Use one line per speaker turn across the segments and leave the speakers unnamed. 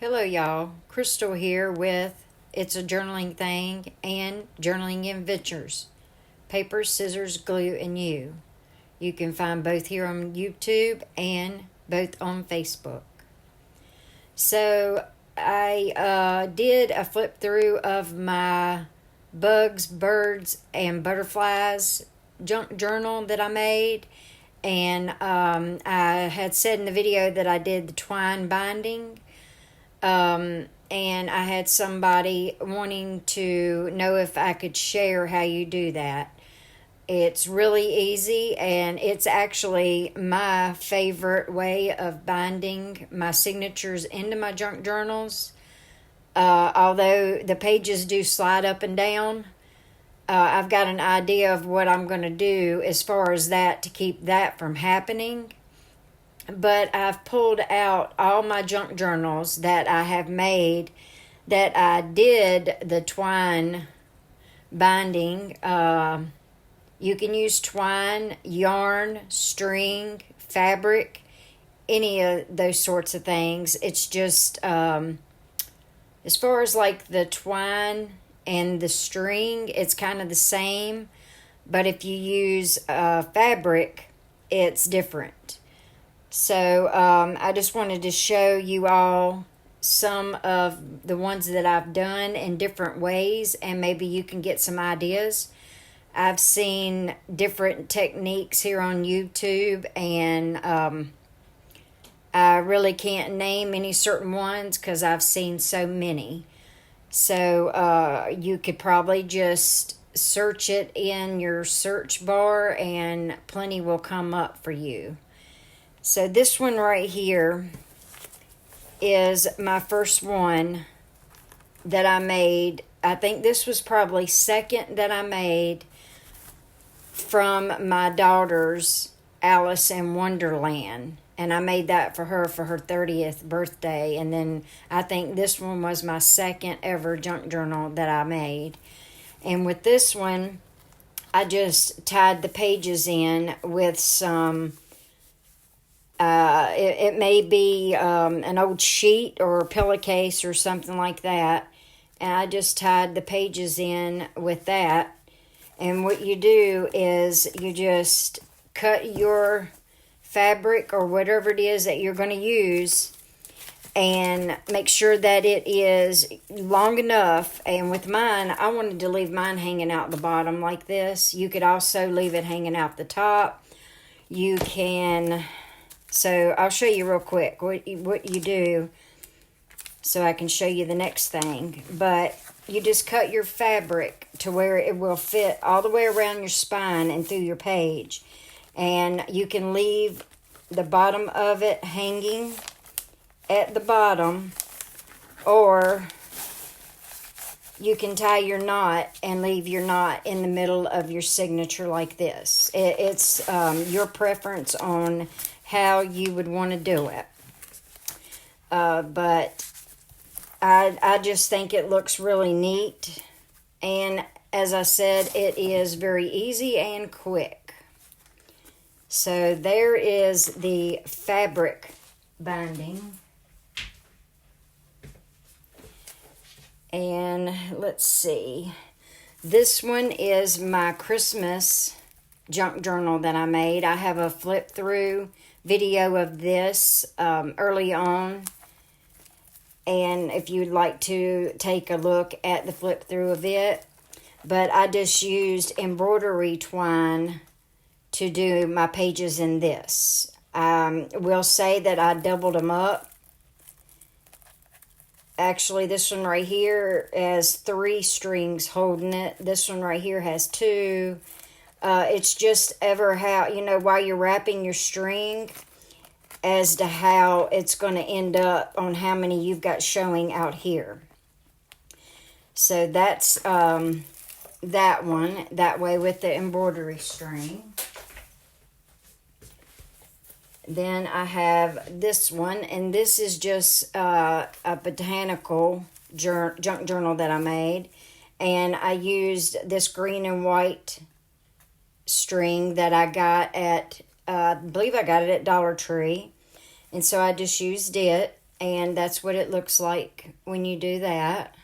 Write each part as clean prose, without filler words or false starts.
Hello, y'all. Crystal here with It's a Journaling Thing and Journaling Adventures. Paper, scissors, glue, and you. You can find both here on YouTube and both on Facebook. So, I did a flip through of my bugs, birds, and butterflies junk journal that I made. And I had said in the video that I did the twine binding. And I had somebody wanting to know if I could share how you do that. It's really easy, and it's actually my favorite way of binding my signatures into my junk journals. Although the pages do slide up and down, I've got an idea of what I'm going to do as far as that to keep that from happening. But I've pulled out all my junk journals that I have made that I did the twine binding. You can use twine, yarn, string, fabric, any of those sorts of things. It's just, as far as like the twine and the string, it's kind of the same. But if you use fabric, it's different. So I just wanted to show you all some of the ones that I've done in different ways, and maybe you can get some ideas. I've seen different techniques here on YouTube, and I really can't name any certain ones because I've seen so many. So you could probably just search it in your search bar and plenty will come up for you. So this one right here is my first one that I made. I think this was probably second that I made from my daughter's Alice in Wonderland. And I made that for her 30th birthday. And then I think this one was my second ever junk journal that I made. And with this one, I just tied the pages in with some... it may be an old sheet or a pillowcase or something like that. And I just tied the pages in with that. And what you do is you just cut your fabric or whatever it is that you're going to use and make sure that it is long enough. And with mine, I wanted to leave mine hanging out the bottom like this. You could also leave it hanging out the top. You can... So I'll show you real quick what you do so I can show you the next thing. But you just cut your fabric to where it will fit all the way around your spine and through your page. And you can leave the bottom of it hanging at the bottom, or you can tie your knot and leave your knot in the middle of your signature like this. It's your preference on how you would want to do it. But I just think it looks really neat. And as I said, it is very easy and quick. So there is the fabric binding. And let's see. This one is my Christmas junk journal that I made. I have a flip through video of this early on, and if you'd like to take a look at the flip through of it, but I just used embroidery twine to do my pages in this. Will say that I doubled them up. Actually, this one right here has 3 strings holding it. This one right here has 2. It's just ever how, while you're wrapping your string, as to how it's going to end up on how many you've got showing out here. So that's that one, that way with the embroidery string. Then I have this one, and this is just a botanical junk journal that I made. And I used this green and white string that I got at, I believe I got it at Dollar Tree. And so I just used it. And that's what it looks like when you do that.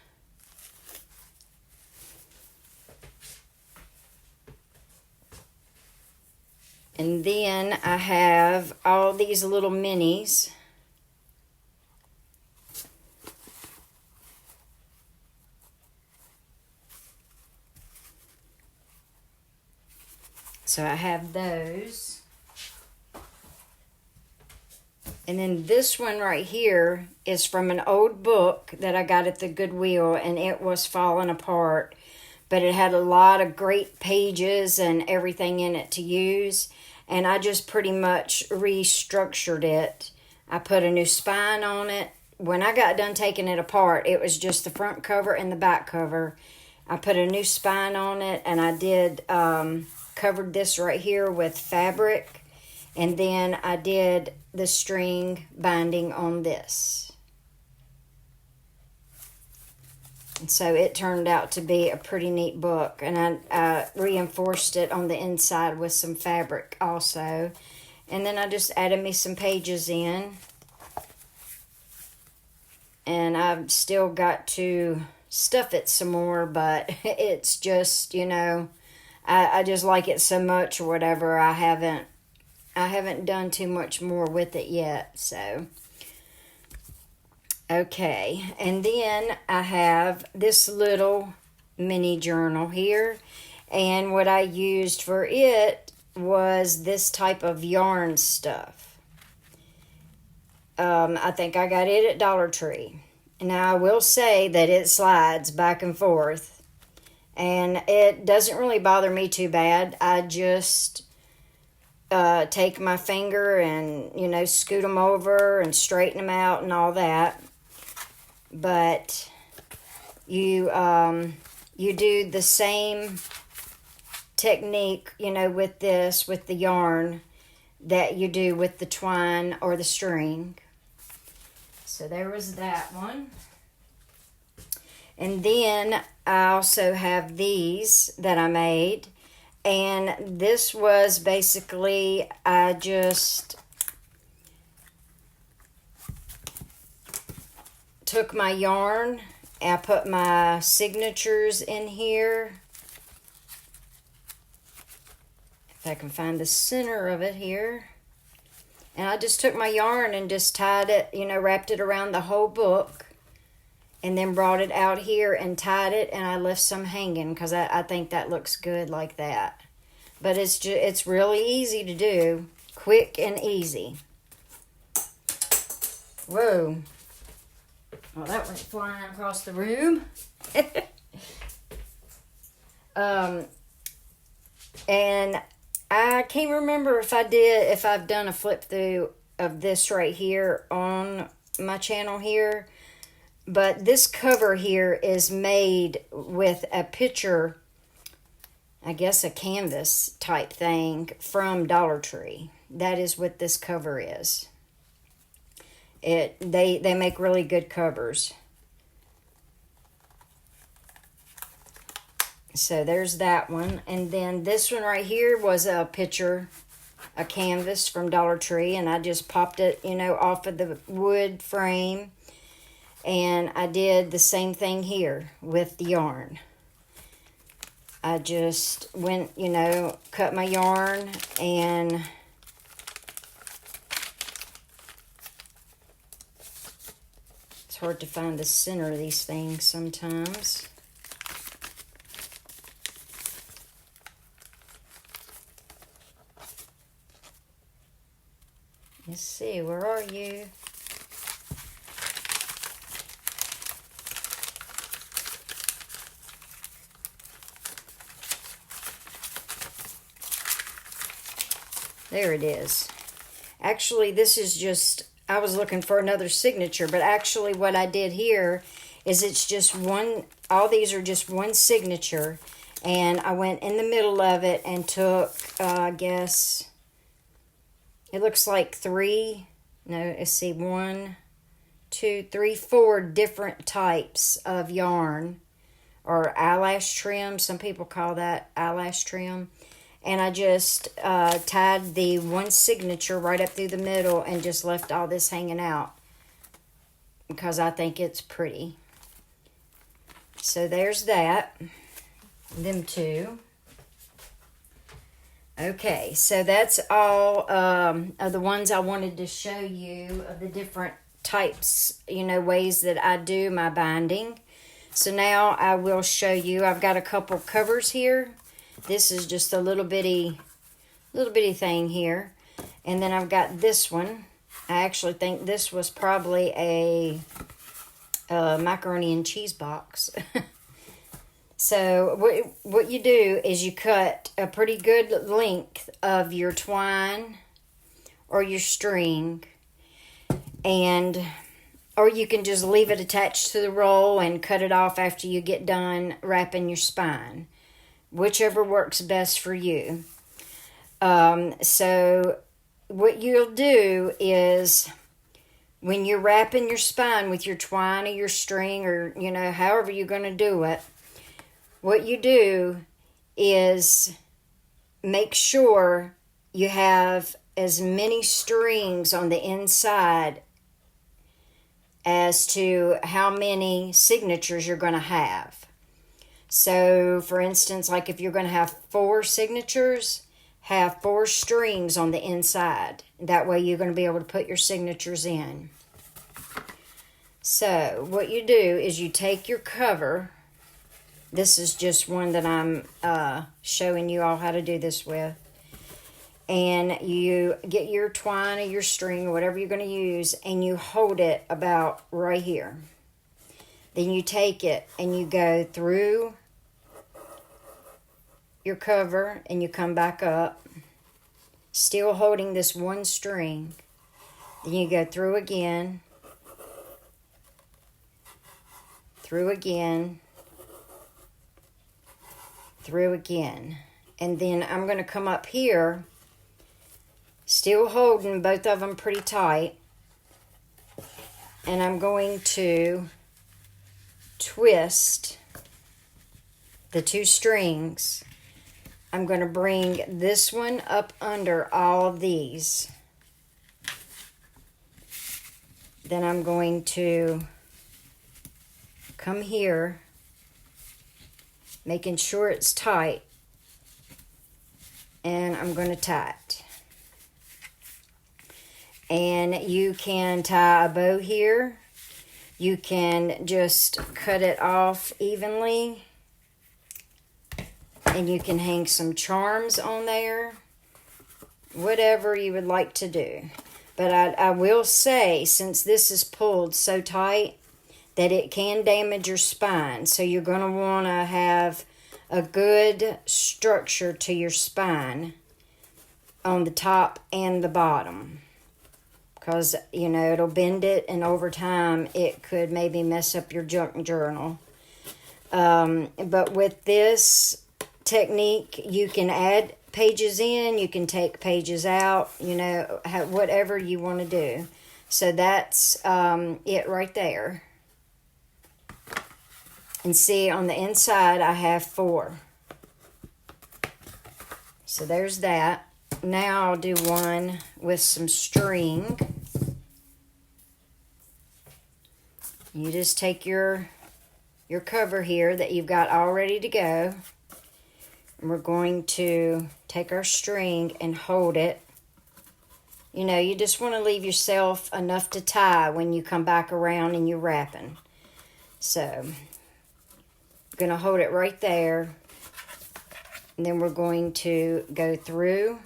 And then I have all these little minis. So I have those. And then this one right here is from an old book that I got at the Goodwill, and it was falling apart. But it had a lot of great pages and everything in it to use. And I just pretty much restructured it. I put a new spine on it. When I got done taking it apart, it was just the front cover and the back cover. I put a new spine on it, and I did covered this right here with fabric. And then I did the string binding on this. And so it turned out to be a pretty neat book. And I reinforced it on the inside with some fabric also. And then I just added me some pages in. And I've still got to stuff it some more, but it's just, you know, I just like it so much or whatever. I haven't done too much more with it yet, so. Okay, and then I have this little mini journal here, and what I used for it was this type of yarn stuff. I think I got it at Dollar Tree. Now, I will say that it slides back and forth, and it doesn't really bother me too bad. I just take my finger and, you know, scoot them over and straighten them out and all that. But you do the same technique, you know, with this, with the yarn, that you do with the twine or the string. So there was that one. And then I also have these that I made. And this was basically, I just took my yarn and I put my signatures in here. If I can find the center of it here. And I just took my yarn and just tied it, you know, wrapped it around the whole book. And then brought it out here and tied it, and I left some hanging because I think that looks good like that. But it's really easy to do, quick and easy. Whoa. Well, that went flying across the room. And I can't remember if I've done a flip through of this right here on my channel here. But this cover here is made with a picture, I guess a canvas type thing from Dollar Tree. That is what this cover is. They make really good covers. So there's that one. And then this one right here was a picture, a canvas from Dollar Tree. And I just popped it, you know, off of the wood frame. And I did the same thing here with the yarn. I just went, you know, cut my yarn and it's hard to find the center of these things sometimes. Let's see, where are you? There it is. Actually, this is just, I was looking for another signature, but actually what I did here is it's just one, all these are just one signature, and I went in the middle of it and took, I guess, it looks like one, two, three, four different types of yarn, or eyelash trim. Some people call that eyelash trim. And I just tied the one signature right up through the middle and just left all this hanging out. because I think it's pretty. So there's that. Them two. Okay, so that's all of the ones I wanted to show you of the different types, ways that I do my binding. So now I will show you. I've got a couple covers here. This is just a little bitty thing here. And then I've got this one. I actually think this was probably a macaroni and cheese box. So what you do is you cut a pretty good length of your twine or your string, or you can just leave it attached to the roll and cut it off after you get done wrapping your spine, whichever works best for you. So what you'll do is, when you're wrapping your spine with your twine or your string, or however you're going to do it, what you do is make sure you have as many strings on the inside as to how many signatures you're going to have. So, for instance, like if you're going to have 4 signatures, have 4 strings on the inside. That way you're going to be able to put your signatures in. So, what you do is you take your cover. This is just one that I'm showing you all how to do this with. And you get your twine or your string or whatever you're going to use, and you hold it about right here. Then you take it and you go through your cover and you come back up, still holding this one string. Then you go through again, through again, through again. And then I'm going to come up here, still holding both of them pretty tight, and I'm going to twist the 2 strings. I'm going to bring this one up under all of these. Then I'm going to come here, making sure it's tight, and I'm going to tie it. And you can tie a bow here. You can just cut it off evenly, and you can hang some charms on there, whatever you would like to do. But I will say, since this is pulled so tight, that it can damage your spine. So you're going to want to have a good structure to your spine on the top and the bottom. Because, it'll bend it, and over time it could maybe mess up your junk journal. But with this technique, you can add pages in, you can take pages out, whatever you want to do. So that's it right there. And see, on the inside I have 4. So there's that. Now I'll do one with some string. You just take your cover here that you've got all ready to go. And we're going to take our string and hold it. You just want to leave yourself enough to tie when you come back around and you're wrapping. So, I'm going to hold it right there. And then we're going to go through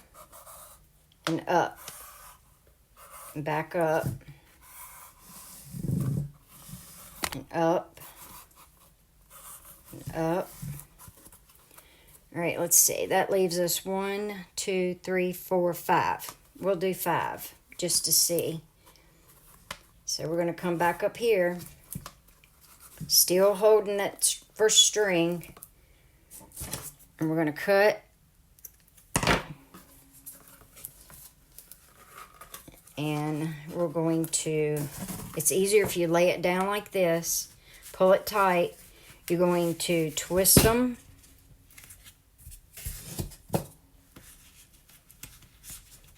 and up. And back up. And up. And up. All right, let's see. That leaves us 1, 2, 3, 4, 5. We'll do 5 just to see. So we're going to come back up here. Still holding that first string. And we're going to cut. And we're going to, it's easier if you lay it down like this. Pull it tight. You're going to twist them.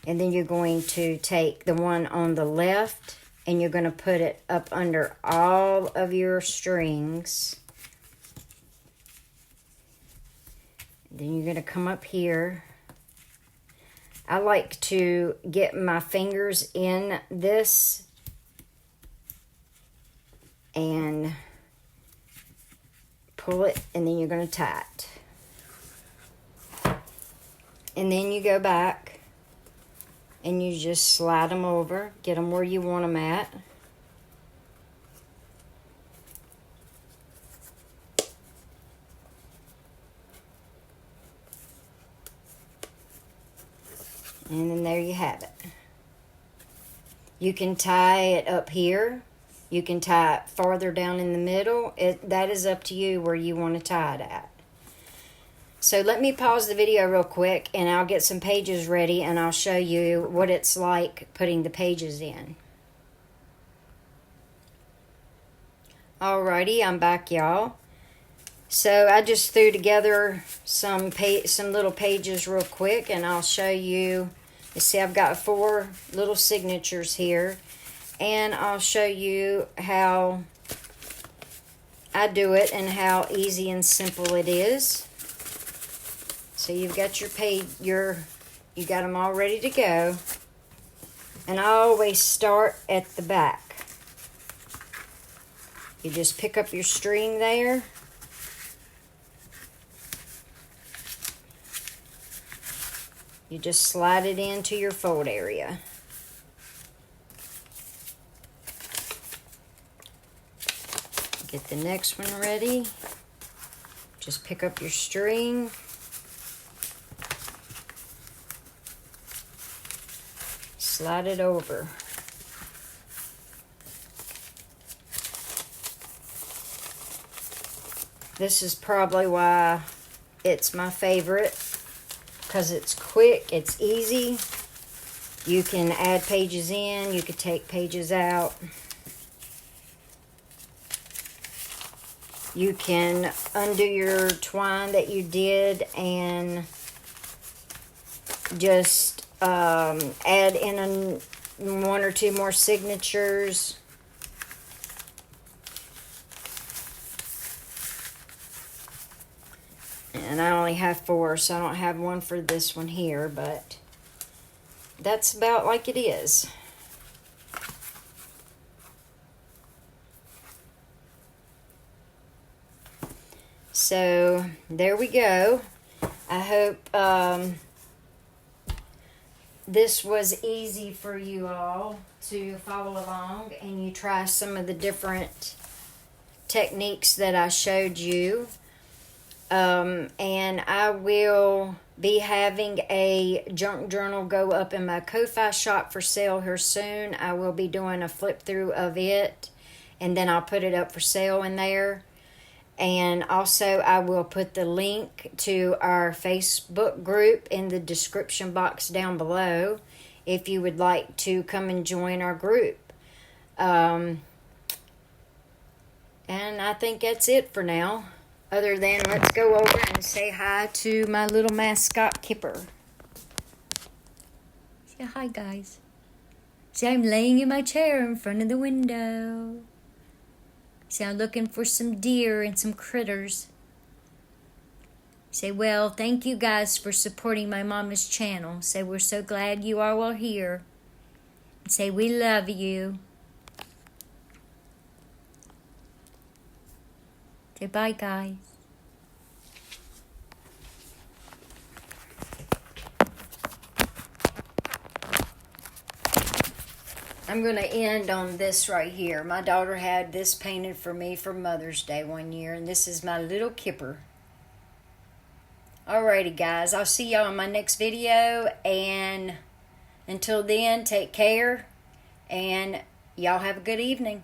And then you're going to take the one on the left and you're going to put it up under all of your strings. Then you're going to come up here. I like to get my fingers in this and pull it, and then you're going to tie it. And then you go back and you just slide them over, get them where you want them at. And then there you have it. You can tie it up here. You can tie it farther down in the middle. That is up to you where you want to tie it at. So let me pause the video real quick and I'll get some pages ready and I'll show you what it's like putting the pages in. Alrighty, I'm back, y'all. So I just threw together some little pages real quick, and I'll show you. You see, I've got 4 little signatures here, and I'll show you how I do it and how easy and simple it is. So you've got your page, you got them all ready to go, and I always start at the back. You just pick up your string there. You just slide it into your fold area. Get the next one ready. Just pick up your string. Slide it over. This is probably why it's my favorite, because it's quick, it's easy. You can add pages in, you could take pages out. You can undo your twine that you did and just add in 1 or 2 more signatures. And I only have 4, so I don't have one for this one here, but that's about like it is. So there we go. I hope this was easy for you all to follow along and you try some of the different techniques that I showed you. And I will be having a junk journal go up in my Ko-Fi shop for sale here soon. I will be doing a flip through of it, and then I'll put it up for sale in there. And also I will put the link to our Facebook group in the description box down below if you would like to come and join our group. And I think that's it for now. Other than let's go over and say hi to my little mascot, Kipper. Say hi, guys. See, I'm laying in my chair in front of the window. See, I'm looking for some deer and some critters. Say, well, thank you guys for supporting my mama's channel. Say, we're so glad you are all here. And say, we love you. Say bye, guys. I'm going to end on this right here. My daughter had this painted for me for Mother's Day one year, and this is my little Kipper. Alrighty, guys. I'll see y'all in my next video, and until then, take care, and y'all have a good evening.